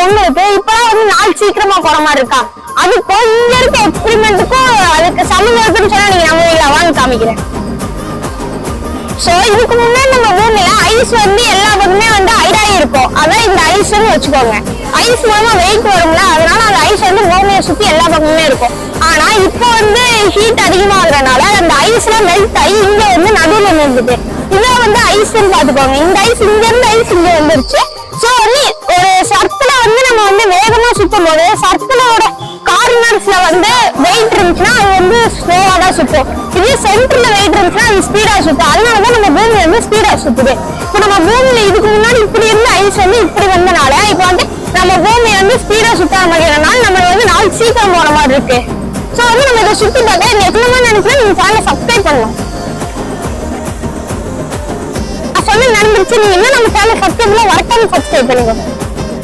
Time இருக்கு. இப்பெல்லாம் வந்து நாள் சீக்கிரமா போற மாதிரி இருக்கா? அதுக்கும் இங்க இருக்க எக்ஸ்பெரிமெண்ட்டுக்கும் அதுக்கு சமயம் இருக்குன்னு சொன்னா நீங்க நம்புவீங்களா? வாங்க காமிக்கிறேன். சோ இதுக்கு முன்னாடி நம்ம பூமியில ஐஸ் வந்து எல்லா பக்கமே வந்து ஐடாயி இருக்கும். அதான் இந்த ஐஸ்ன்னு வச்சுக்கோங்க. ஐஸ் மூலமா வெயிட் வரும்ல, அதனால அந்த ஐஸ் வந்து பூமியை சுத்தி எல்லா பக்கமே இருக்கும். ஆனா இப்போ வந்து ஹீட் அதிகமாகறதுனால அந்த ஐஸ்ல மெல்ட் ஆகி இங்க வந்து நடுவுல நின்றுது. இதான் வந்து ஐஸ்ன்னு பாத்துக்கோங்க. இந்த ஐஸ் இங்க இருந்து ஐஸ் இங்க வந்துருச்சு. சோ வந்து ஒரு சர்க்கிள வந்து நம்ம வந்து வேகமா சுத்தும் போது சர்க்கிளோட கார்னர்ஸ்ல வந்து வெயிட் இருந்துச்சுன்னா அது வந்து ஸ்லோவா தான் சுத்தும். இதே சென்டர்ல வெயிட் இருந்துச்சுன்னா அது ஸ்பீடா சுத்தும். அதனாலதான் நம்ம பூமி வந்து ஸ்பீடா சுத்துது. இப்போ நம்ம பூமியில இதுக்கு முன்னாடி இப்படி இருந்த ஐஸ் வந்து இப்படி வந்தனால இப்போ வந்து நம்ம பூமி வந்து ஸ்பீடா சுத்த மாதிரினால நம்ம வந்து நாள் சீக்கிரம் போன மாதிரி இருக்கு. சோ வந்து நம்ம இதை சுத்தி பார்த்தா இந்த எத்தனை நினைச்சா நீங்க சேனலை சப்ஸ்கிரைப் பண்ணலாம். நான் சொன்ன நடந்துருச்சு. நீங்க இன்னும் நம்ம சேனல் சப்ஸ்கிரைப் பண்ண வரட்டான்னு சப்ஸ்கிரைப் பண்ணுங்க.